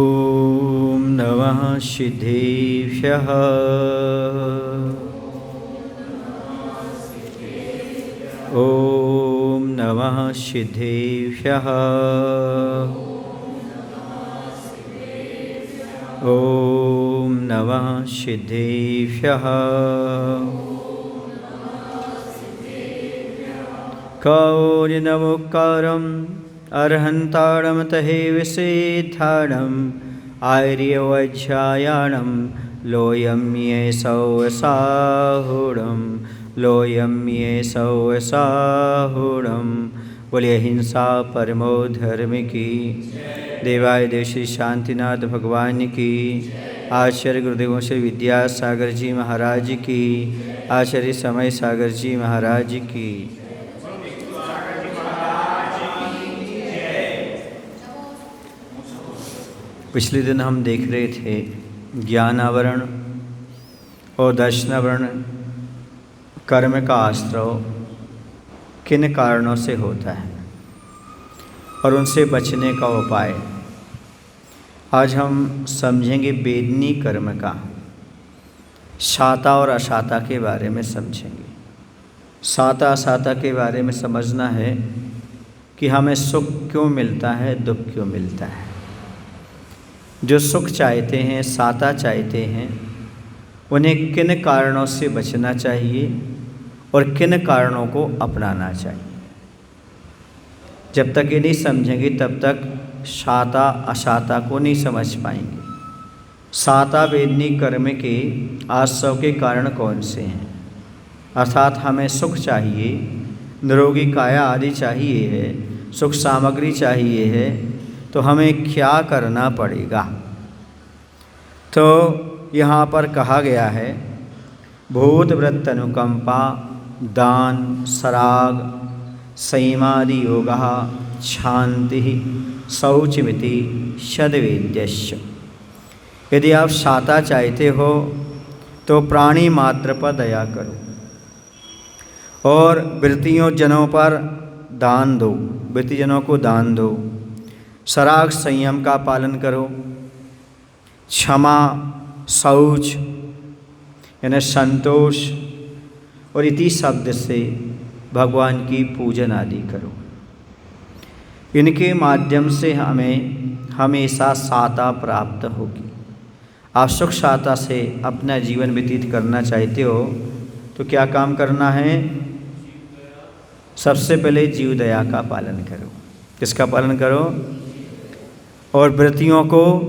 ॐ नमः सिद्धेभ्यः। ॐ नमः सिद्धेभ्यः। ॐ नमः सिद्धेभ्यः। कौर्यनमुक्कारम् अर्हन्तारं तहे विषेधारणम् आर्यवज्रायणं लोयं ये सौसाहुरं लोयं ये सौसाहुरं। बोलिए हिंसा परमो धर्म की। देवाय देव श्री शांतिनाथ भगवान की। आचार्य गुरुदेव श्री विद्यासागर जी महाराज की। आचार्य समय सागर जी महाराज की। पिछले दिन हम देख रहे थे ज्ञान आवरण और दर्शन आवरण कर्म का आश्रय किन कारणों से होता है और उनसे बचने का उपाय। आज हम समझेंगे वेदनी कर्म का, साता और असाता के बारे में समझेंगे। साता असाता के बारे में समझना है कि हमें सुख क्यों मिलता है, दुख क्यों मिलता है। जो सुख चाहते हैं, साता चाहते हैं, उन्हें किन कारणों से बचना चाहिए और किन कारणों को अपनाना चाहिए। जब तक ये नहीं समझेंगे तब तक साता असाता को नहीं समझ पाएंगे। साता वेदनी कर्म के आश्रय के कारण कौन से हैं, अर्थात हमें सुख चाहिए, निरोगी काया आदि चाहिए है, सुख सामग्री चाहिए है, तो हमें क्या करना पड़ेगा। तो यहाँ पर कहा गया है भूत वृत्त अनुकंपा, दान, सराग, संयमादि योगः, शांति, शौचमिति सद्वेद्यश्च। यदि आप साता चाहते हो तो प्राणी मात्र पर दया करो और वृत्तियों जनों पर दान दो, वृत्तिजनों को दान दो। सराग संयम का पालन करो। क्षमा, शौच यानी संतोष और इति शब्द से भगवान की पूजन आदि करो। इनके माध्यम से हमें हमेशा साता प्राप्त होगी। आप सुख साता से अपना जीवन व्यतीत करना चाहते हो तो क्या काम करना है। सबसे पहले जीव दया का पालन करो। किसका पालन करो। और वृत्तियों को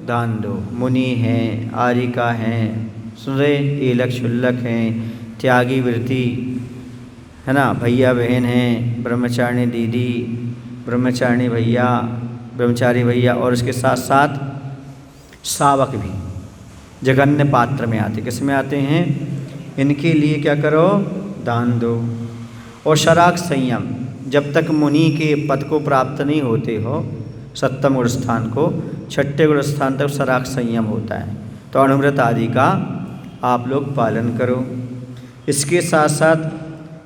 दान दो। मुनि हैं, आरिका हैं, सुन रहे, एलक शुल्लक हैं, त्यागी वृत्ति है ना, भैया बहन हैं, ब्रह्मचारिणी दीदी, ब्रह्मचारिणी भैया, ब्रह्मचारी भैया, और उसके साथ साथ सावक भी जघन्य पात्र में आते। किस में आते हैं। इनके लिए क्या करो, दान दो। और सराग संयम, जब तक मुनि के पद को प्राप्त नहीं होते हो, सप्तम गुण स्थान को, छठे गुण स्थान तक सराग संयम होता है, तो अनुव्रत आदि का आप लोग पालन करो। इसके साथ साथ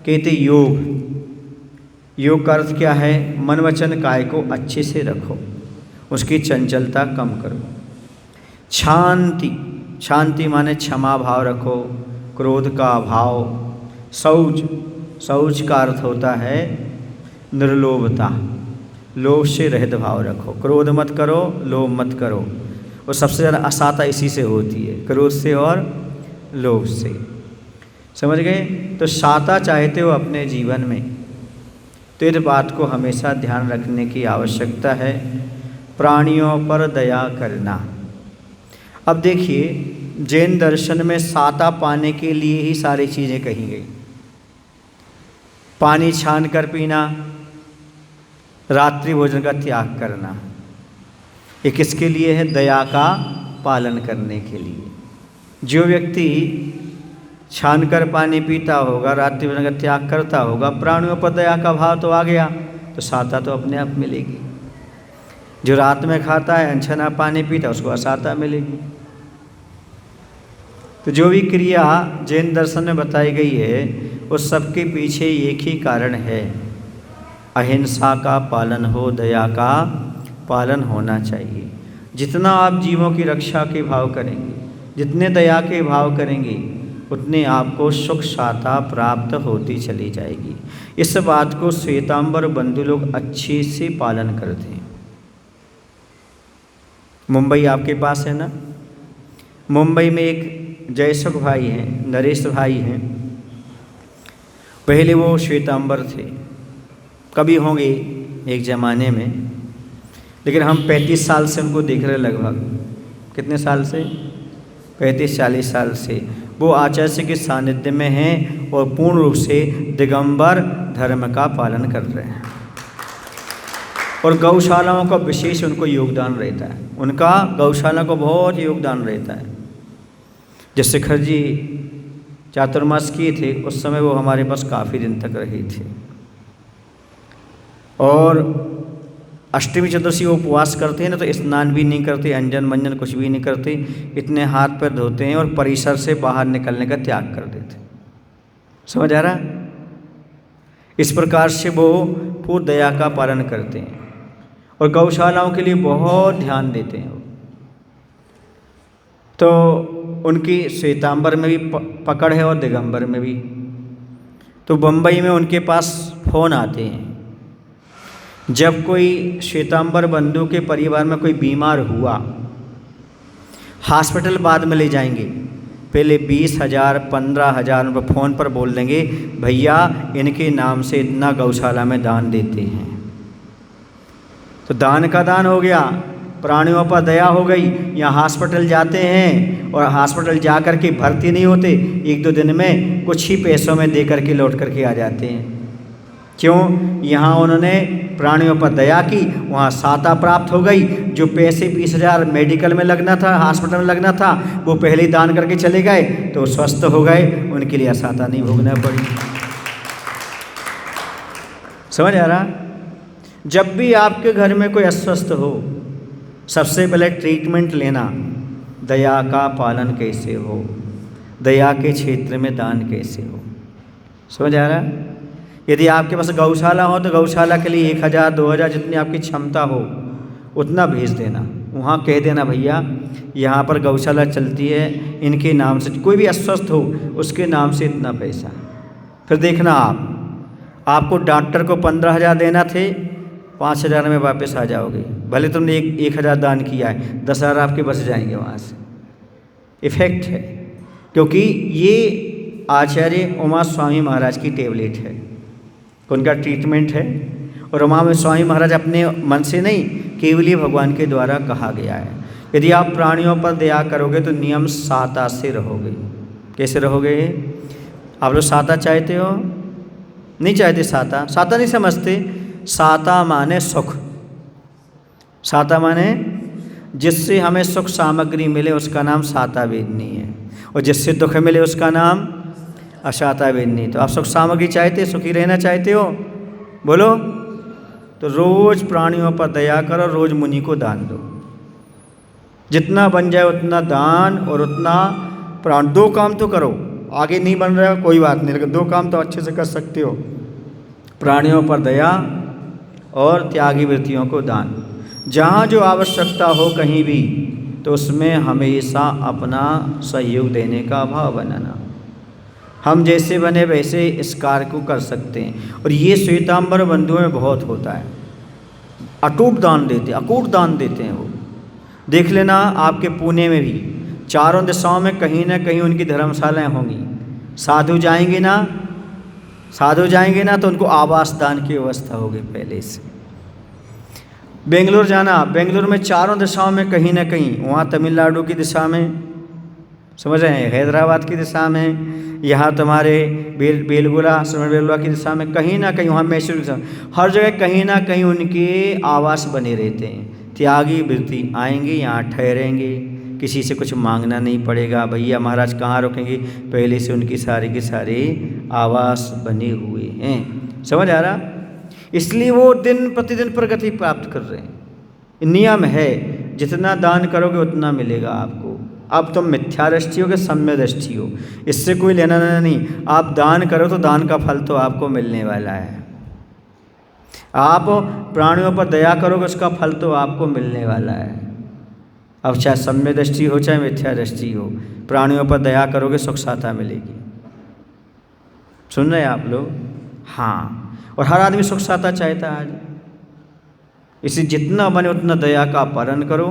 कहते योग। योग का अर्थ क्या है, मन वचन काय को अच्छे से रखो, उसकी चंचलता कम करो। शांति, शांति माने क्षमा भाव रखो, क्रोध का अभाव। शौच, शौच का अर्थ होता है निर्लोभता, लोभ से रहित भाव रखो। क्रोध मत करो, लोभ मत करो। और सबसे ज़्यादा असाता इसी से होती है, क्रोध से और लोभ से। समझ गए। तो साता चाहते हो अपने जीवन में तो इस बात को हमेशा ध्यान रखने की आवश्यकता है, प्राणियों पर दया करना। अब देखिए, जैन दर्शन में साता पाने के लिए ही सारी चीज़ें कही गई। पानी छान कर पीना, रात्रि भोजन का त्याग करना, ये किसके लिए है, दया का पालन करने के लिए। जो व्यक्ति छानकर पानी पीता होगा, रात्रि भोजन का त्याग करता होगा, प्राणियों पर दया का भाव तो आ गया, तो साता तो अपने आप मिलेगी। जो रात में खाता है, अनछना पानी पीता, उसको असाता मिलेगी। तो जो भी क्रिया जैन दर्शन में बताई गई है, उस सब के पीछे एक ही कारण है, अहिंसा का पालन हो, दया का पालन होना चाहिए। जितना आप जीवों की रक्षा के भाव करेंगे, जितने दया के भाव करेंगे, उतने आपको सुख शांता प्राप्त होती चली जाएगी। इस बात को श्वेतांबर बंधु लोग अच्छे से पालन करते हैं। मुंबई आपके पास है ना, मुंबई में एक जयसुख भाई हैं, नरेश भाई हैं। पहले वो श्वेतांबर थे, कभी होंगे एक ज़माने में, लेकिन हम 35 साल से उनको देख रहे, लगभग कितने साल से, 35-40 साल से वो आचार्य के सानिध्य में हैं और पूर्ण रूप से दिगंबर धर्म का पालन कर रहे हैं। और गौशालाओं का विशेष उनको योगदान रहता है, उनका गौशाला को बहुत योगदान रहता है। जब शिखर जी चातुर्मास किए थे उस समय वो हमारे पास काफ़ी दिन तक रहे थे। और अष्टमी चतुर्दशी वो उपवास करते हैं ना, तो स्नान भी नहीं करते, अंजन मंजन कुछ भी नहीं करते, इतने हाथ पैर धोते हैं और परिसर से बाहर निकलने का त्याग कर देते। समझ आ रहा? इस प्रकार से वो पूर्ण दया का पालन करते हैं और गौशालाओं के लिए बहुत ध्यान देते हैं। तो उनकी श्वेतांबर में भी पकड़ है और दिगंबर में भी। तो बम्बई में उनके पास फ़ोन आते हैं, जब कोई श्वेतांबर बंधु के परिवार में कोई बीमार हुआ, हॉस्पिटल बाद में ले जाएंगे, पहले 20,000 15,000 रुपये फ़ोन पर बोल देंगे, भैया इनके नाम से इतना गौशाला में दान देते हैं। तो दान का दान हो गया, प्राणियों पर दया हो गई। यहाँ हॉस्पिटल जाते हैं और हॉस्पिटल जा कर के भर्ती नहीं होते, 1-2 दिन में कुछ ही पैसों में दे करके लौट करके आ जाते हैं। क्यों? यहाँ उन्होंने प्राणियों पर दया की, वहाँ साता प्राप्त हो गई। जो पैसे 20,000 मेडिकल में लगना था, हॉस्पिटल में लगना था, वो पहले ही दान करके चले गए, तो स्वस्थ हो गए, उनके लिए साता नहीं भोगना पड़ी। समझ आ रहा? जब भी आपके घर में कोई अस्वस्थ हो, सबसे पहले ट्रीटमेंट लेना, दया का पालन कैसे हो, दया के क्षेत्र में दान कैसे हो। समझ आ रहा? यदि आपके पास गौशाला हो तो गौशाला के लिए 1,000 2,000 जितनी आपकी क्षमता हो उतना भेज देना। वहाँ कह देना, भैया यहाँ पर गौशाला चलती है, इनके नाम से कोई भी अस्वस्थ हो उसके नाम से इतना पैसा। फिर देखना आपको डॉक्टर को 15,000 देना थे, 5,000 में वापस आ जाओगे। भले तुमने 1,000 दान किया है, 10,000 आपके बच जाएंगे वहाँ से। इफेक्ट है, क्योंकि ये आचार्य उमा स्वामी महाराज की टेबलेट है, उनका ट्रीटमेंट है। और उमा स्वामी महाराज अपने मन से नहीं, केवली भगवान के द्वारा कहा गया है। यदि आप प्राणियों पर दया करोगे तो नियम साता से रहोगे। कैसे रहोगे? आप लोग साता चाहते हो? नहीं चाहते साता? साता नहीं समझते? साता माने सुख। साता माने जिससे हमें सुख सामग्री मिले उसका नाम साता वेदनी है, और जिससे दुख मिले उसका नाम अशाता वेदनी। तो आप सुख सामग्री चाहते, सुखी रहना चाहते हो? बोलो। तो रोज़ प्राणियों पर दया करो, रोज़ मुनि को दान दो, जितना बन जाए उतना दान और उतना प्राण। 2 काम तो करो, आगे नहीं बन रहा कोई बात नहीं, लेकिन 2 काम तो अच्छे से कर सकते हो, प्राणियों पर दया और त्यागी वृत्तियों को दान। जहाँ जो आवश्यकता हो कहीं भी, तो उसमें हमेशा अपना सहयोग देने का भाव बनाना। हम जैसे बने वैसे इस कार्य को कर सकते हैं, और ये श्वेतांबर बंधुओं में बहुत होता है। अटूट दान देते, अकूट दान देते हैं वो। देख लेना आपके पुणे में भी चारों दिशाओं में कहीं ना कहीं उनकी धर्मशालाएं होंगी। साधु जाएंगे ना तो उनको आवास दान की व्यवस्था होगी पहले से। बेंगलोर जाना, बेंगलोर में चारों दिशाओं में कहीं ना कहीं, वहाँ तमिलनाडु की दिशा में, समझ रहे हैं, हैदराबाद की दिशा में, यहाँ तुम्हारे बेलगुला बेलगुला की दिशा में, कहीं ना कहीं, वहाँ मैसूर की दिशा, हर जगह कहीं ना कहीं उनके आवास बने रहते हैं। त्यागी वृत्ति आएंगे, यहाँ ठहरेंगे, किसी से कुछ मांगना नहीं पड़ेगा। भैया महाराज कहाँ रुकेंगे, पहले से उनकी सारे के सारे आवास बने हुए हैं। समझ आ रहा? इसलिए वो दिन प्रतिदिन प्रगति प्राप्त कर रहे हैं। नियम है, जितना दान करोगे उतना मिलेगा आपको। अब तुम मिथ्या दृष्टि हो कि सम्य दृष्टि हो, इससे कोई लेना देना नहीं। आप दान करो तो दान का फल तो आपको मिलने वाला है। आप प्राणियों पर दया करोगे उसका फल तो आपको मिलने वाला है। अब चाहे सम्य दृष्टि हो चाहे मिथ्या दृष्टि हो, प्राणियों पर दया करोगे सुख साता मिलेगी। सुन रहे हैं आप लोग? हाँ, और हर आदमी सुख साता चाहता है आज। इसी जितना बने उतना दया का पालन करो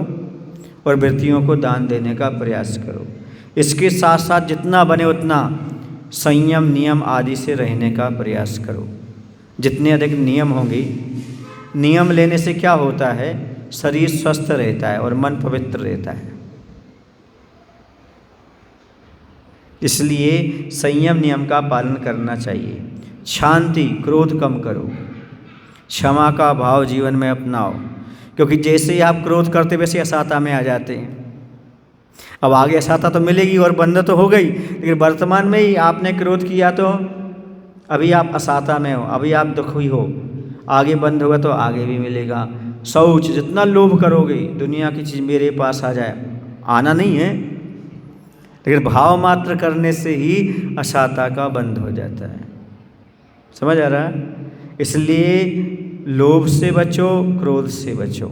और वृत्तियों को दान देने का प्रयास करो। इसके साथ साथ जितना बने उतना संयम नियम आदि से रहने का प्रयास करो। जितने अधिक नियम होंगे, नियम लेने से क्या होता है, शरीर स्वस्थ रहता है और मन पवित्र रहता है। इसलिए संयम नियम का पालन करना चाहिए। शांति, क्रोध कम करो, क्षमा का भाव जीवन में अपनाओ, क्योंकि जैसे ही आप क्रोध करते वैसे असाता में आ जाते हैं। अब आगे असाता तो मिलेगी और बंद तो हो गई, लेकिन वर्तमान में ही आपने क्रोध किया तो अभी आप असाता में हो, अभी आप दुखी हो, आगे बंद होगा तो आगे भी मिलेगा। शौच, जितना लोभ करोगे दुनिया की चीज़ मेरे पास आ जाए, आना नहीं है, लेकिन भाव मात्र करने से ही असाता का बंद हो जाता है। समझ आ रहा है? इसलिए लोभ से बचो, क्रोध से बचो,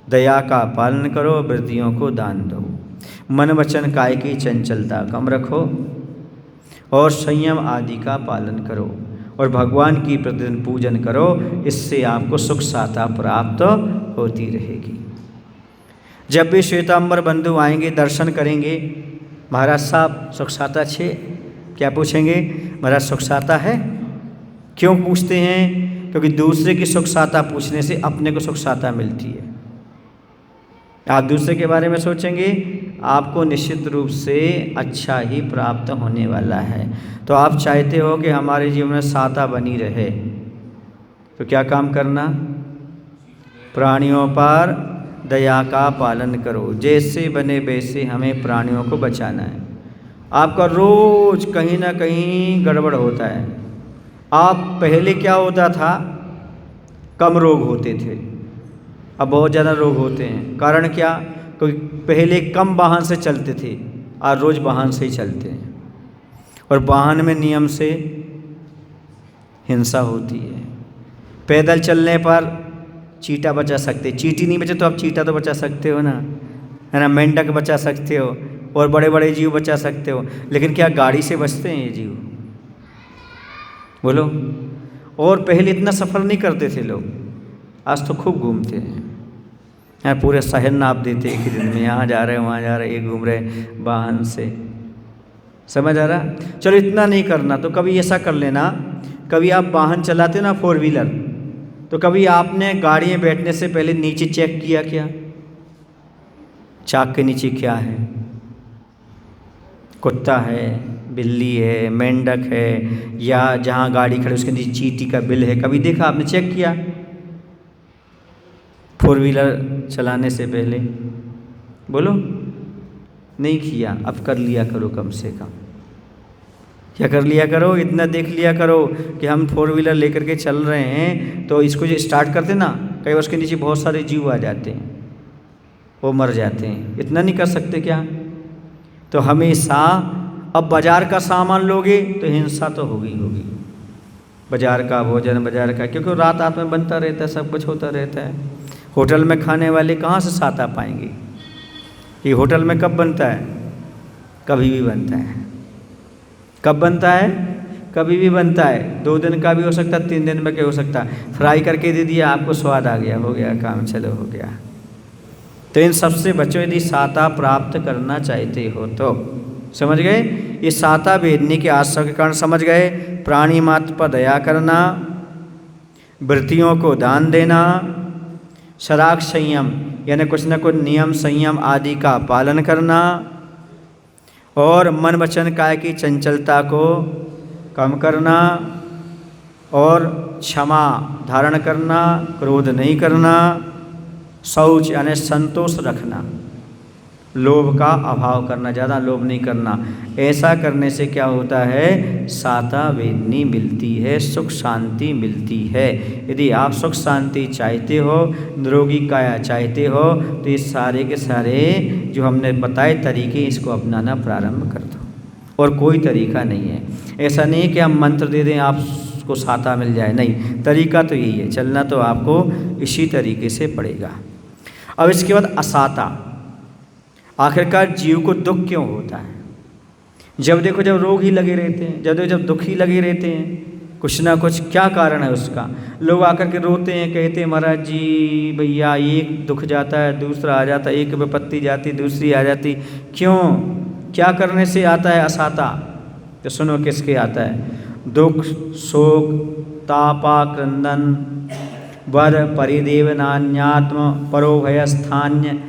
दया का पालन करो, वृत्तियों को दान दो, मन वचन काय की चंचलता कम रखो और संयम आदि का पालन करो और भगवान की प्रतिदिन पूजन करो। इससे आपको सुख साता प्राप्त होती रहेगी। जब भी श्वेतांबर बंधु आएंगे, दर्शन करेंगे, महाराज साहब सुख साता छे, क्या पूछेंगे? महाराज सुख साता है? क्यों पूछते हैं? क्योंकि दूसरे की सुख साता पूछने से अपने को सुख साता मिलती है। आप दूसरे के बारे में सोचेंगे, आपको निश्चित रूप से अच्छा ही प्राप्त होने वाला है। तो आप चाहते हो कि हमारे जीवन में साता बनी रहे, तो क्या काम करना? प्राणियों पर दया का पालन करो। जैसे बने वैसे हमें प्राणियों को बचाना है। आपका रोज कहीं ना कहीं गड़बड़ होता है। आप पहले क्या होता था, कम रोग होते थे, अब बहुत ज़्यादा रोग होते हैं। कारण क्या? क्योंकि पहले कम वाहन से चलते थे, आज रोज़ वाहन से ही चलते हैं, और वाहन में नियम से हिंसा होती है। पैदल चलने पर चींटा बचा सकते, चींटी नहीं बचे तो आप चींटा तो बचा सकते हो ना, है ना, मेंढक बचा सकते हो और बड़े बड़े जीव बचा सकते हो। लेकिन क्या गाड़ी से बचते हैं ये जीव? बोलो। और पहले इतना सफ़र नहीं करते थे लोग, आज तो खूब घूमते हैं। यहाँ पूरे शहर नाप देते एक ही दिन में, यहाँ जा रहे हैं वहाँ जा रहे, ये घूम रहे वाहन से। समझ आ रहा? चलो इतना नहीं करना तो कभी ऐसा कर लेना, कभी आप वाहन चलाते ना 4 व्हीलर, तो कभी आपने गाड़ी में बैठने से पहले नीचे चेक किया क्या? चाक के नीचे क्या है? कुत्ता है, बिल्ली है, मेंढक है, या जहाँ गाड़ी खड़ी उसके नीचे चींटी का बिल है, कभी देखा आपने? चेक किया 4 व्हीलर चलाने से पहले? बोलो। नहीं किया, अब कर लिया करो। कम से कम क्या कर लिया करो? इतना देख लिया करो कि हम 4 व्हीलर लेकर के चल रहे हैं, तो इसको जो स्टार्ट करते ना, कई बार उसके नीचे बहुत सारे जीव आ जाते हैं, वो मर जाते हैं। इतना नहीं कर सकते क्या? तो हमेशा, अब बाज़ार का सामान लोगे तो हिंसा तो होगी होगी, बाज़ार का भोजन, बाज़ार का, क्योंकि रात में बनता रहता है, सब कुछ होता रहता है। होटल में खाने वाले कहाँ से साता पाएंगे? ये होटल में कब बनता है? कभी भी बनता है। कब बनता है? कभी भी बनता है। 2 दिन का भी हो सकता है, 3 दिन में क्या हो सकता है। फ्राई करके दे दिया, आपको स्वाद आ गया, हो गया काम, चलो हो गया। तो इन सबसे बचो यदि साता प्राप्त करना चाहते हो तो। समझ गए? ये साता भेदने के आश्रय के कारण समझ गए। प्राणी मात्र पर दया करना, वृत्तियों को दान देना, शराक संयम यानी कुछ न कुछ नियम संयम आदि का पालन करना, और मन वचन काया की चंचलता को कम करना, और क्षमा धारण करना, क्रोध नहीं करना, शौच यानी संतोष रखना, लोभ का अभाव करना, ज़्यादा लोभ नहीं करना। ऐसा करने से क्या होता है? साता वेदनी मिलती है, सुख शांति मिलती है। यदि आप सुख शांति चाहते हो, निरोगी काया चाहते हो, तो ये सारे के सारे जो हमने बताए तरीके, इसको अपनाना प्रारंभ कर दो। और कोई तरीका नहीं है। ऐसा नहीं है कि हम मंत्र दे दें आपको साता मिल जाए, नहीं, तरीका तो यही है। चलना तो आपको इसी तरीके से पड़ेगा। अब इसके बाद असाता, आखिरकार जीव को दुख क्यों होता है? जब देखो जब रोग ही लगे रहते हैं, जब देखो जब दुख ही लगे रहते हैं, कुछ ना कुछ क्या कारण है उसका? लोग आकर के रोते हैं, कहते हैं महाराज जी भैया एक दुख जाता है दूसरा आ जाता है, एक विपत्ति जाती दूसरी आ जाती, क्यों? क्या करने से आता है असाता? तो सुनो किसके आता है? दुख शोक तापा क्रंदन वध परिदेवनान्यात्म परोभय स्थान्य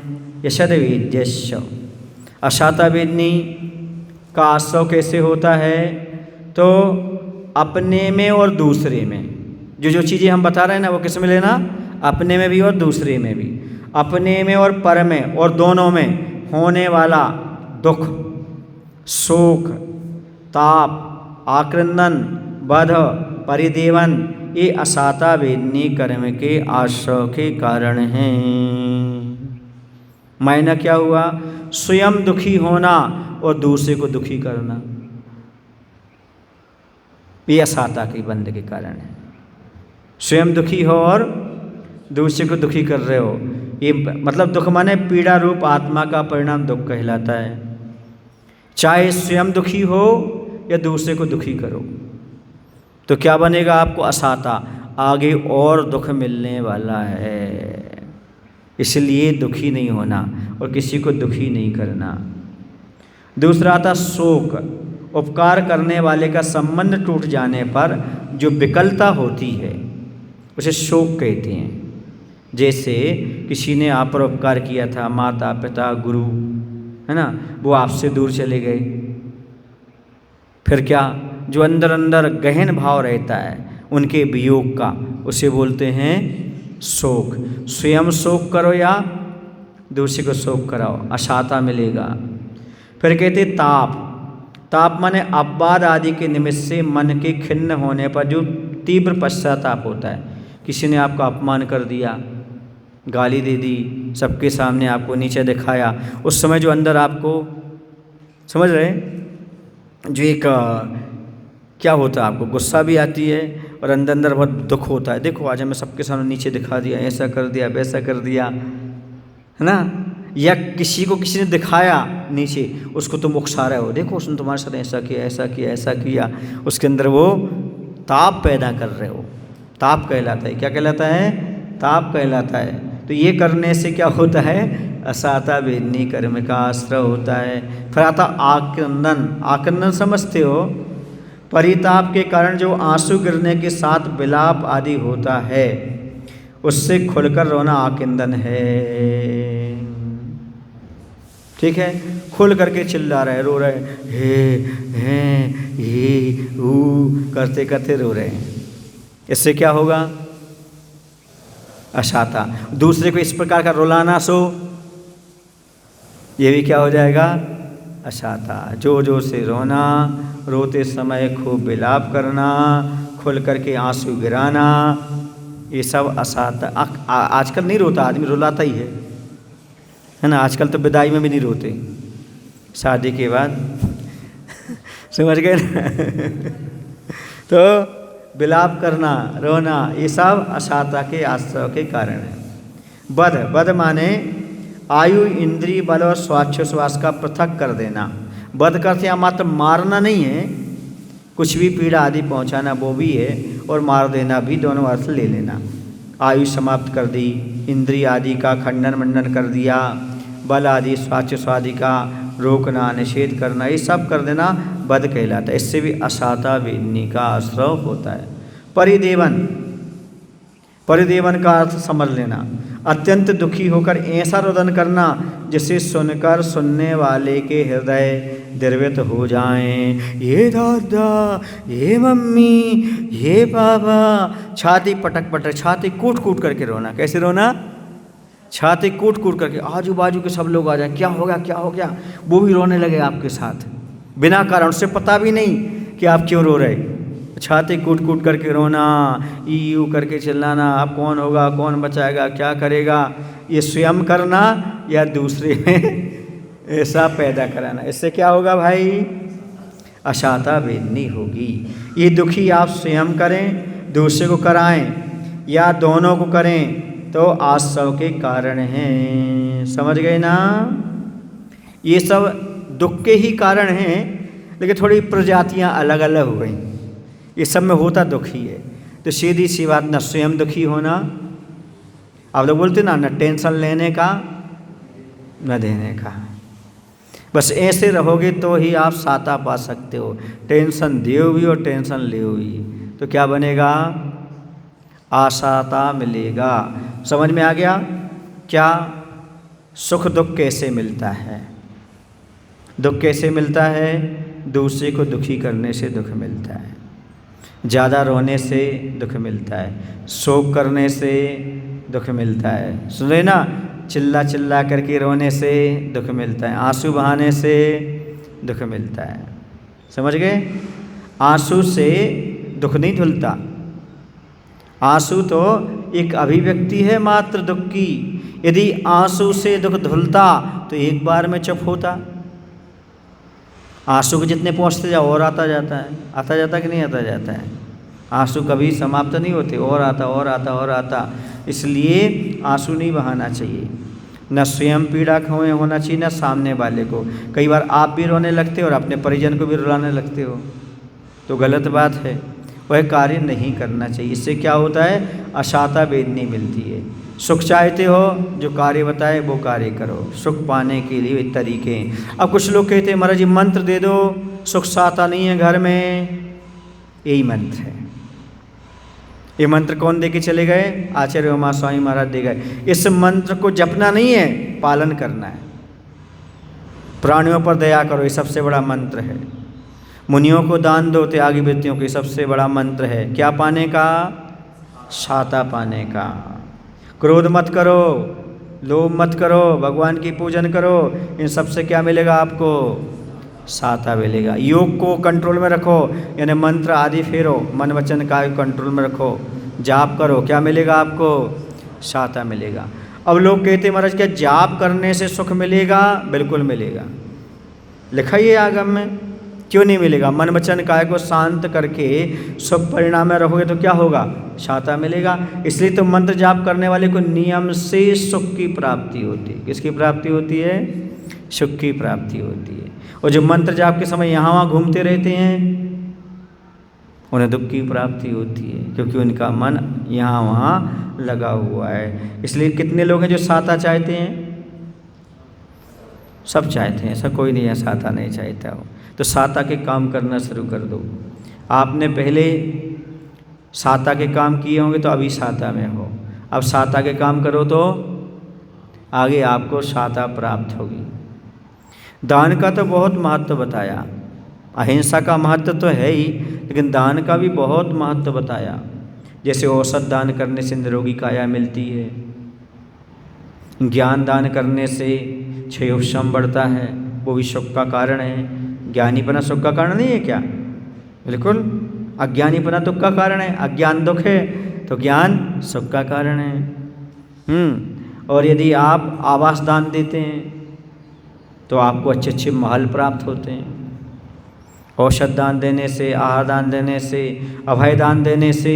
यशद वेद्यश्च। अशाता वेदनी का आश्रय कैसे होता है? तो अपने में और दूसरे में, जो चीज़ें हम बता रहे हैं ना वो किस में लेना? अपने में भी और दूसरे में भी। अपने में और पर में और दोनों में होने वाला दुख शोक ताप आक्रंदन वध परिदेवन ये असाता वेदनी कर्म के आश्रय के कारण हैं। मायना क्या हुआ? स्वयं दुखी होना और दूसरे को दुखी करना, ये असाता के बंध के कारण है। स्वयं दुखी हो और दूसरे को दुखी कर रहे हो, ये मतलब दुख माने पीड़ा रूप आत्मा का परिणाम दुख कहलाता है। चाहे स्वयं दुखी हो या दूसरे को दुखी करो तो क्या बनेगा आपको? असाता, आगे और दुख मिलने वाला है। इसलिए दुखी नहीं होना और किसी को दुखी नहीं करना। दूसरा आता शोक, उपकार करने वाले का संबंध टूट जाने पर जो विकलता होती है उसे शोक कहते हैं। जैसे किसी ने आप पर उपकार किया था, माता पिता गुरु, है ना, वो आपसे दूर चले गए, फिर क्या? जो अंदर अंदर गहन भाव रहता है उनके वियोग का, उसे बोलते हैं शोक। स्वयं शोक करो या दूसरे को शोक कराओ, अशाता मिलेगा। फिर कहते ताप, ताप माने अपवाद आदि के निमित्त से मन के खिन्न होने पर जो तीव्र पश्चाताप होता है। किसी ने आपका अपमान कर दिया, गाली दे दी, सबके सामने आपको नीचे दिखाया, उस समय जो अंदर आपको, समझ रहे, जो एक क्या होता है, आपको गुस्सा भी आती है और अंदर अंदर बहुत दुख होता है। देखो आज हमें सबके सामने नीचे दिखा दिया, ऐसा कर दिया वैसा कर दिया, है ना। या किसी को किसी ने दिखाया नीचे, उसको तुम उकसा रहे हो, देखो उसने तुम्हारे साथ ऐसा किया ऐसा किया ऐसा किया, उसके अंदर वो ताप पैदा कर रहे हो। ताप कहलाता है, क्या कहलाता है? ताप कहलाता है। तो ये करने से क्या होता है? असाता वेदनी कर्म का आश्रय होता है। फिर आता आक्रंदन। आक्रंदन समझते हो? परिताप के कारण जो आंसू गिरने के साथ विलाप आदि होता है उससे खुलकर रोना आक्रंदन है। ठीक है, खुल करके चिल्ला रहे, रो रहे, हे करते करते रो रहे हैं। इससे क्या होगा? अशाता। दूसरे को इस प्रकार का रुलाना सो ये भी क्या हो जाएगा? अशाता। जो से रोना, रोते समय खूब विलाप करना, खुल करके आंसू गिराना, ये सब अशाता। आजकल नहीं रोता आदमी, रुलाता ही है ना। आजकल तो विदाई में भी नहीं रोते, शादी के बाद समझ गए ना। तो विलाप करना, रोना, ये सब अशाता के आश्रय के कारण है। बध, बध माने आयु इंद्रिय बल और स्वाच्छ्वास का पृथक कर देना। बध करते यहाँ मात्र मारना नहीं है, कुछ भी पीड़ा आदि पहुँचाना वो भी है, और मार देना भी, दोनों अर्थ ले लेना। आयु समाप्त कर दी, इंद्रिय आदि का खंडन मंडन कर दिया, बल आदि स्वाच्छ्वादि का रोकना निषेध करना, ये सब कर देना बध कहलाता है। इससे भी अशाता वेदनी का आश्रय होता है। परिदेवन, परिदेवन का अर्थ समझ लेना। अत्यंत दुखी होकर ऐसा रोदन करना जिसे सुनकर सुनने वाले के हृदय द्रवित हो जाएं। ये दादा, ये मम्मी, ये पापा, छाती पटक पटक, छाती कूट कूट करके रोना। कैसे रोना? छाती कूट कूट करके, आजू बाजू के सब लोग आ जाएं, क्या हो गया क्या हो गया, वो भी रोने लगे आपके साथ बिना कारण, उससे पता भी नहीं कि आप क्यों रो रहे। छाती कूट कूट करके रोना, यू करके चिल्लाना, अब कौन होगा, कौन बचाएगा, क्या करेगा, ये स्वयं करना या दूसरे में ऐसा पैदा कराना। इससे क्या होगा भाई? अशाता वेदनी होगी। ये दुखी आप स्वयं करें, दूसरे को कराएं या दोनों को करें तो आश्रय के कारण हैं। समझ गए ना? ये सब दुख के ही कारण हैं, लेकिन थोड़ी प्रजातियां अलग अलग हो गई। ये सब में होता दुख ही है। तो सीधी सी बात, न स्वयं दुखी होना, आप लोग बोलते ना, न टेंशन लेने का न देने का। बस ऐसे रहोगे तो ही आप साता पा सकते हो। टेंशन दियो भी और टेंशन लियो भी, तो क्या बनेगा? आसाता मिलेगा। समझ में आ गया? क्या सुख दुख कैसे मिलता है? दुख कैसे मिलता है? दूसरे को दुखी करने से दुख मिलता है, ज़्यादा रोने से दुख मिलता है, शोक करने से दुख मिलता है। सुने ना, चिल्ला चिल्ला करके रोने से दुख मिलता है, आंसू बहाने से दुख मिलता है। समझ गए? आंसू से दुख नहीं धुलता। आंसू तो एक अभिव्यक्ति है मात्र दुख की। यदि आंसू से दुख धुलता तो एक बार में चुप होता। आंसू के जितने पहुँचते जाओ और आता जाता है, आता जाता कि नहीं आता जाता है। आंसू कभी समाप्त नहीं होते, और आता और आता और आता। इसलिए आंसू नहीं बहाना चाहिए, न स्वयं पीड़ा होना चाहिए न सामने वाले को। कई बार आप भी रोने लगते हो और अपने परिजन को भी रुलाने लगते हो, तो गलत बात है। वह कार्य नहीं करना चाहिए। इससे क्या होता है? अशाता वेदनी मिलती है। सुख चाहते हो, जो कार्य बताए वो कार्य करो, सुख पाने के लिए तरीके। अब कुछ लोग कहते हैं महाराज जी मंत्र दे दो, सुख साता नहीं है घर में। यही मंत्र है। ये मंत्र कौन दे के चले गए? आचार्य उमा स्वामी महाराज दे गए। इस मंत्र को जपना नहीं है, पालन करना है। प्राणियों पर दया करो, ये सबसे बड़ा मंत्र है। मुनियों को दान दो, त्यागी वृत्तियों के सबसे बड़ा मंत्र है। क्या पाने का? साता पाने का। क्रोध मत करो, लोभ मत करो, भगवान की पूजन करो। इन सबसे क्या मिलेगा आपको? साता मिलेगा। योग को कंट्रोल में रखो, यानी मंत्र आदि फेरो, मन वचन का कंट्रोल में रखो, जाप करो। क्या मिलेगा आपको? साता मिलेगा। अब लोग कहते महाराज क्या जाप करने से सुख मिलेगा? बिल्कुल मिलेगा, लिखा ही है आगम में। क्यों नहीं मिलेगा? मन वचन काय को शांत करके शुभ परिणाम में रहोगे तो क्या होगा? साता मिलेगा। इसलिए तो मंत्र जाप करने वाले को नियम से सुख की प्राप्ति होती है। किसकी प्राप्ति होती है? सुख की प्राप्ति होती है। और जो मंत्र जाप के समय यहाँ वहाँ घूमते रहते हैं उन्हें दुख की प्राप्ति होती है, क्योंकि उनका मन यहाँ वहाँ लगा हुआ है। इसलिए कितने लोग हैं जो साता चाहते हैं? सब चाहते हैं, ऐसा कोई नहीं है साता नहीं चाहता हो। तो साता के काम करना शुरू कर दो। आपने पहले साता के काम किए होंगे तो अभी साता में हो। अब साता के काम करो तो आगे आपको साता प्राप्त होगी। दान का तो बहुत महत्व बताया, अहिंसा का महत्व तो है ही, लेकिन दान का भी बहुत महत्व बताया। जैसे औषध दान करने से निरोगी काया मिलती है, ज्ञान दान करने से क्षयोपशम बढ़ता है, वो भी सुख का कारण है। ज्ञानीपना सुख का कारण नहीं है क्या? बिल्कुल। अज्ञानीपना दुख का कारण है, अज्ञान दुख है तो ज्ञान सुख का कारण है। और यदि आप आवास दान देते हैं तो आपको अच्छे अच्छे महल प्राप्त होते हैं। औषध दान देने से, आहार दान देने से, अभय दान देने से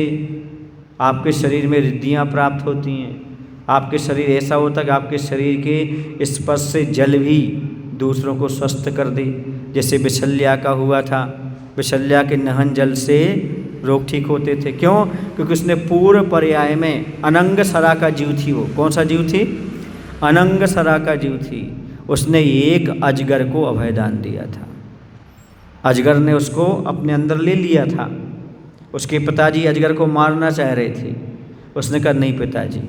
आपके शरीर में रिद्धियाँ प्राप्त होती हैं। आपके शरीर ऐसा होता है कि आपके शरीर के स्पर्श से जल भी दूसरों को स्वस्थ कर दे। जैसे विशल्या का हुआ था, विशल्या के नहन जल से रोग ठीक होते थे। क्यों? क्योंकि उसने पूर्व पर्याय में अनंग सरा का जीव थी। वो कौन सा जीव थी? अनंग सरा का जीव थी। उसने एक अजगर को अभयदान दिया था। अजगर ने उसको अपने अंदर ले लिया था। उसके पिताजी अजगर को मारना चाह रहे थे। उसने कहा नहीं पिताजी,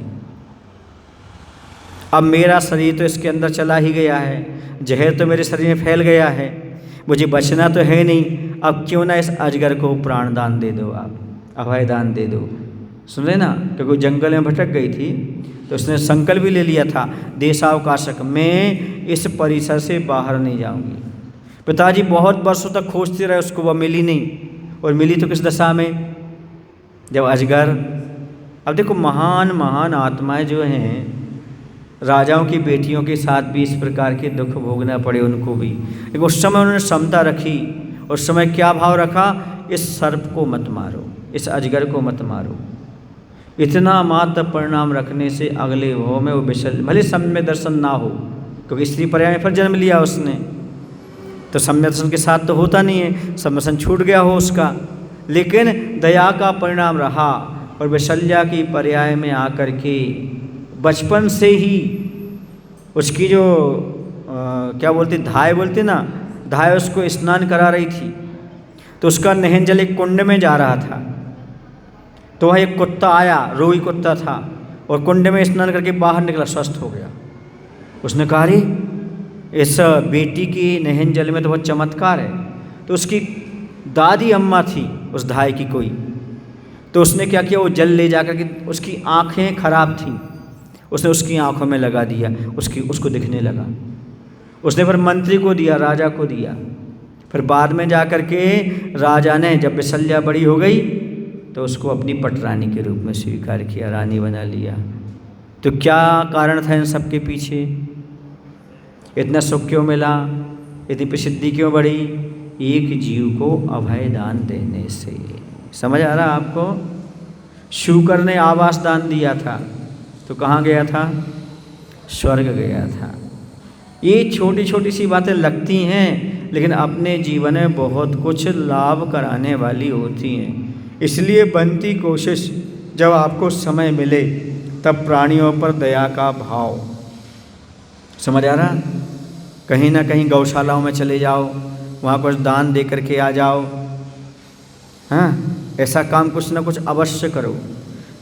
अब मेरा शरीर तो इसके अंदर चला ही गया है, जहर तो मेरे शरीर में फैल गया है, मुझे बचना तो है नहीं। अब क्यों ना इस अजगर को प्राण दान दे दो, आप अभय दान दे दो। सुन रहे ना? क्योंकि जंगल में भटक गई थी तो उसने संकल्प भी ले लिया था, देशावकाशक, मैं इस परिसर से बाहर नहीं जाऊंगी। पिताजी बहुत वर्षों तक खोजते रहे उसको, वह मिली नहीं। और मिली तो किस दशा में? जब अजगर। अब देखो महान महान आत्माएं जो हैं, राजाओं की बेटियों के साथ भी इस प्रकार के दुख भोगना पड़े उनको भी, लेकिन उस समय उन्होंने समता रखी। उस समय क्या भाव रखा? इस सर्प को मत मारो, इस अजगर को मत मारो। इतना मात्र परिणाम रखने से अगले भाव में वो विशल, भले सम्य दर्शन ना हो, क्योंकि स्त्री पर्याय में फिर जन्म लिया उसने, तो सम्यक दर्शन के साथ तो होता नहीं है, सम्यक दर्शन छूट गया हो उसका, लेकिन दया का परिणाम रहा। और विशल्या की पर्याय में आकर के बचपन से ही उसकी जो क्या बोलते धाय बोलते ना, धाय उसको स्नान करा रही थी, तो उसका नहन जल एक कुंड में जा रहा था, तो वह एक कुत्ता आया, रोई कुत्ता था, और कुंड में स्नान करके बाहर निकला, स्वस्थ हो गया। उसने कहा अरे इस बेटी की नहन जल में तो बहुत चमत्कार है। तो उसकी दादी अम्मा थी उस धाय की कोई, तो उसने क्या किया, वो जल ले जाकर के, उसकी आँखें खराब थीं, उसने उसकी आँखों में लगा दिया, उसको दिखने लगा। उसने फिर मंत्री को दिया, राजा को दिया। फिर बाद में जा कर के राजा ने जब विशल्या बड़ी हो गई तो उसको अपनी पटरानी के रूप में स्वीकार किया, रानी बना लिया। तो क्या कारण था इन सब के पीछे? इतना सुख क्यों मिला, इतनी प्रसिद्धि क्यों बढ़ी? एक जीव को अभय दान देने से। समझ आ रहा आपको? शूकर ने आवास दान दिया था तो कहाँ गया था? स्वर्ग गया था। ये छोटी छोटी सी बातें लगती हैं, लेकिन अपने जीवन में बहुत कुछ लाभ कराने वाली होती हैं। इसलिए बनती कोशिश जब आपको समय मिले तब प्राणियों पर दया का भाव, समझ आ रहा? कहीं ना कहीं गौशालाओं में चले जाओ, वहाँ कुछ दान दे करके आ जाओ। हाँ, ऐसा काम कुछ ना कुछ अवश्य करो।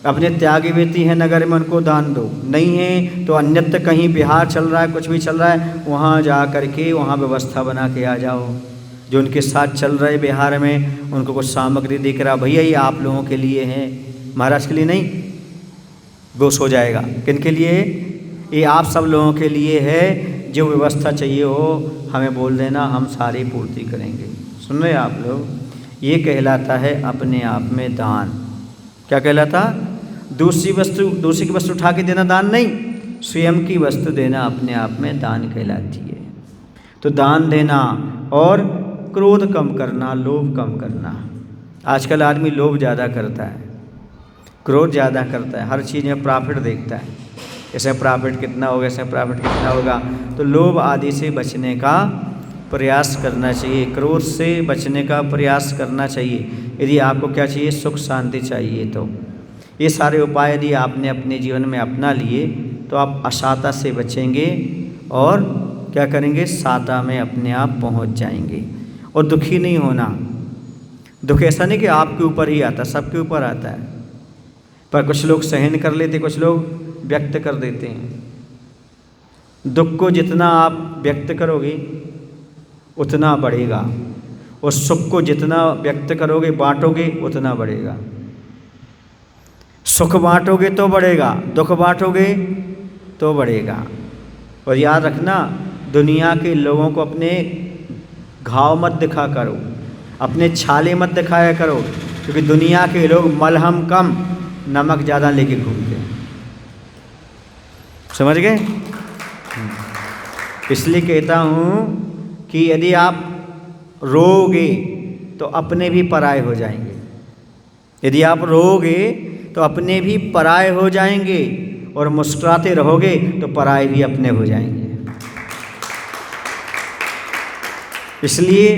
अपने त्यागी बेटी हैं नगर में, उनको दान दो। नहीं है तो अन्यत्र कहीं बिहार चल रहा है, कुछ भी चल रहा है, वहाँ जा करके वहाँ व्यवस्था बना के आ जाओ। जो उनके साथ चल रहे बिहार में, उनको कुछ सामग्री देख रहा, भैया ये आप लोगों के लिए है, महाराज के लिए नहीं, गोश हो जाएगा। किन के लिए? ये आप सब लोगों के लिए है। जो व्यवस्था चाहिए हो हमें बोल देना, हम सारी पूर्ति करेंगे। सुन रहे आप लोग? ये कहलाता है अपने आप में दान। क्या कहलाता? दूसरी की वस्तु उठा के देना दान नहीं, स्वयं की वस्तु देना अपने आप में दान कहलाती है। तो दान देना और क्रोध कम करना, लोभ कम करना। आजकल आदमी लोभ ज़्यादा करता है, क्रोध ज़्यादा करता है, हर चीज़ में प्रॉफिट देखता है, ऐसे प्रॉफिट कितना होगा, ऐसे प्रॉफिट कितना होगा। तो लोभ आदि से बचने का प्रयास करना चाहिए, क्रोध से बचने का प्रयास करना चाहिए। यदि आपको क्या चाहिए? सुख शांति चाहिए। तो ये सारे उपाय यदि आपने अपने जीवन में अपना लिए तो आप असाता से बचेंगे और क्या करेंगे? साता में अपने आप पहुंच जाएंगे। और दुखी नहीं होना। दुख ऐसा नहीं कि आपके ऊपर ही आता, सबके ऊपर आता है, पर कुछ लोग सहन कर लेते, कुछ लोग व्यक्त कर देते हैं। दुख को जितना आप व्यक्त करोगे उतना बढ़ेगा, और सुख को जितना व्यक्त करोगे, बांटोगे, उतना बढ़ेगा। सुख बांटोगे तो बढ़ेगा, दुख बांटोगे तो बढ़ेगा। और याद रखना, दुनिया के लोगों को अपने घाव मत दिखा करो, अपने छाले मत दिखाया करो, क्योंकि दुनिया के लोग मलहम कम नमक ज़्यादा लेके घूमते हैं। समझ गए? इसलिए कहता हूँ कि यदि आप रोओगे तो अपने भी पराये हो जाएंगे। यदि आप रोओगे तो अपने भी पराये हो जाएंगे, और मुस्कुराते रहोगे तो पराये भी अपने हो जाएंगे। इसलिए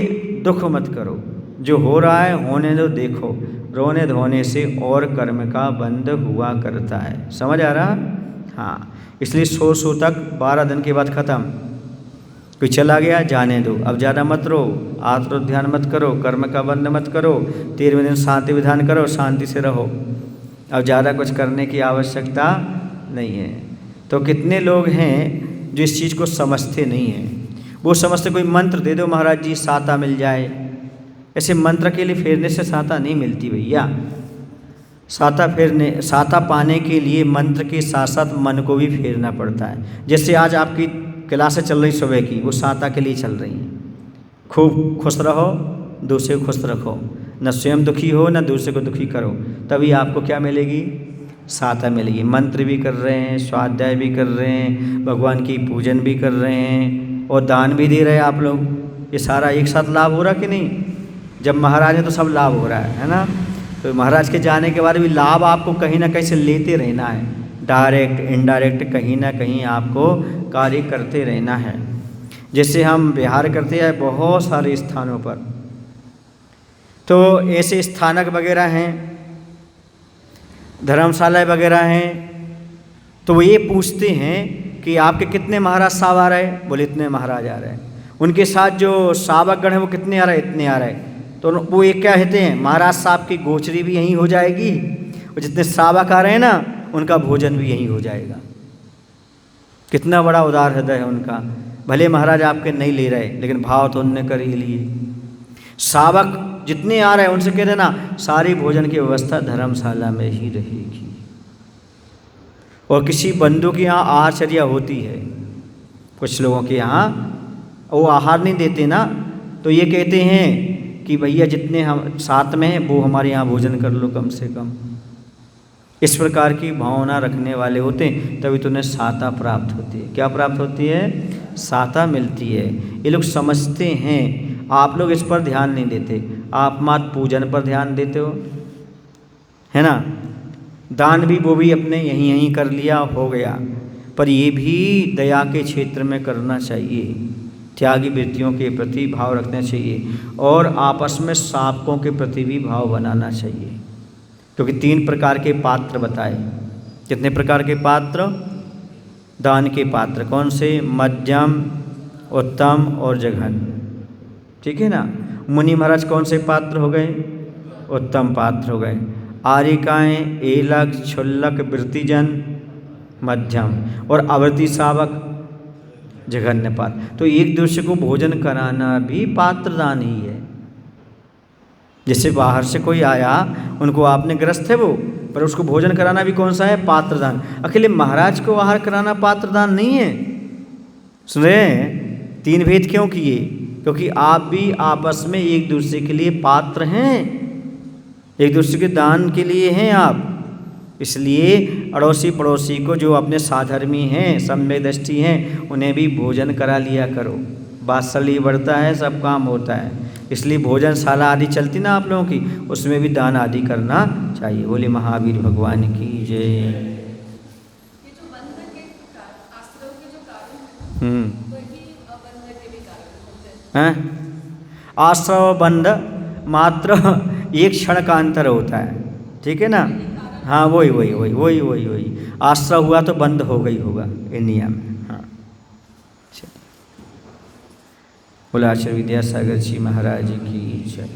दुख मत करो, जो हो रहा है होने दो। देखो, रोने धोने से और कर्म का बंध हुआ करता है। समझ आ रहा? हाँ, इसलिए 100 तक 12 दिन के बाद ख़त्म। कोई चला गया, जाने दो, अब ज़्यादा मत रो, आत्म ध्यान मत करो, कर्म का बंध मत करो, 13वें दिन शांति विधान करो, शांति से रहो। अब ज़्यादा कुछ करने की आवश्यकता नहीं है। तो कितने लोग हैं जो इस चीज़ को समझते नहीं हैं। वो समझते कोई मंत्र दे दो महाराज जी साता मिल जाए। ऐसे मंत्र के लिए फेरने से साता नहीं मिलती भैया। साता पाने के लिए मंत्र के साथ साथ मन को भी फेरना पड़ता है। जैसे आज आपकी क्लासें चल रही सुबह की, वो साता के लिए चल रही हैं। खूब खुश रहो, दूसरे को खुश रखो, न स्वयं दुखी हो न दूसरे को दुखी करो, तभी आपको क्या मिलेगी? साता मिलेगी। मंत्र भी कर रहे हैं, स्वाध्याय भी कर रहे हैं, भगवान की पूजन भी कर रहे हैं, और दान भी दे रहे हैं आप लोग। ये सारा एक साथ लाभ हो रहा कि नहीं? जब महाराज है तो सब लाभ हो रहा है ना? तो महाराज के जाने के बाद भी लाभ आपको कहीं ना कहीं से लेते रहना है, डायरेक्ट इनडायरेक्ट कहीं ना कहीं आपको कार्य करते रहना है। जैसे हम विहार करते हैं बहुत सारे स्थानों पर, तो ऐसे स्थानक वगैरह हैं, धर्मशाला वगैरह हैं, तो वो ये पूछते हैं कि आपके कितने महाराज साहब आ रहे? बोले इतने महाराज आ रहे हैं। उनके साथ जो सावकगण हैं वो कितने आ रहे? इतने आ रहे। तो वो एक क्या कहते हैं, महाराज साहब की गोचरी भी यहीं हो जाएगी और जितने सावक आ रहे हैं ना उनका भोजन भी यहीं हो जाएगा। कितना बड़ा उदार हृदय है उनका। भले महाराज आपके नहीं ले रहे लेकिन भाव तो उनने कर ही लिए। सावक जितने आ रहे हैं उनसे कह देना सारी भोजन की व्यवस्था धर्मशाला में ही रहेगी। और किसी बंधु के यहाँ आहारचर्या होती है, कुछ लोगों के यहाँ वो आहार नहीं देते ना, तो ये कहते हैं कि भैया जितने हम साथ में हैं वो हमारे यहाँ भोजन कर लो कम से कम। इस प्रकार की भावना रखने वाले होते हैं, तभी तो उन्हें साता प्राप्त होती है। क्या प्राप्त होती है? साता मिलती है। ये लोग समझते हैं, आप लोग इस पर ध्यान नहीं देते। आप मात्र पूजन पर ध्यान देते हो, है ना। दान भी वो भी अपने यहीं कर लिया, हो गया। पर ये भी दया के क्षेत्र में करना चाहिए, त्यागी वृत्तियों के प्रति भाव रखना चाहिए और आपस में सावकों के प्रति भी भाव बनाना चाहिए। क्योंकि 3 प्रकार के पात्र बताए। कितने प्रकार के पात्र? दान के पात्र। कौन से? मध्यम, उत्तम और जघन्य। ठीक है ना। मुनि महाराज कौन से पात्र हो गए? उत्तम पात्र हो गए। आर्यिकाएँ, एलक, क्षुल्लक, वृत्तिजन मध्यम और अवृत्ति सावक जघन्य पात्र। तो एक दूसरे को भोजन कराना भी पात्रदान ही है। जैसे बाहर से कोई आया, उनको आपने ग्रस्त है वो, पर उसको भोजन कराना भी कौन सा है? पात्रदान। अकेले महाराज को आहार कराना पात्रदान नहीं है। सुन रहे हैं? 3 भेद क्यों किए? क्योंकि आप भी आपस में एक दूसरे के लिए पात्र हैं, एक दूसरे के दान के लिए हैं आप। इसलिए अड़ोसी पड़ोसी को, जो अपने साधर्मी हैं, सम्यक दृष्टि हैं, उन्हें भी भोजन करा लिया करो। वात्सल्य बढ़ता है, सब काम होता है। इसलिए भोजनशाला आदि चलती ना आप लोगों की, उसमें भी दान आदि करना चाहिए। बोले महावीर भगवान की जय। आश्रव बंध मात्र एक क्षण का अंतर होता है, ठीक है ना। हाँ वही आश्रव हुआ तो बंद हो गई होगा ये नियम। हाँ, बोला आचार्य विद्यासागर जी महाराज की जय।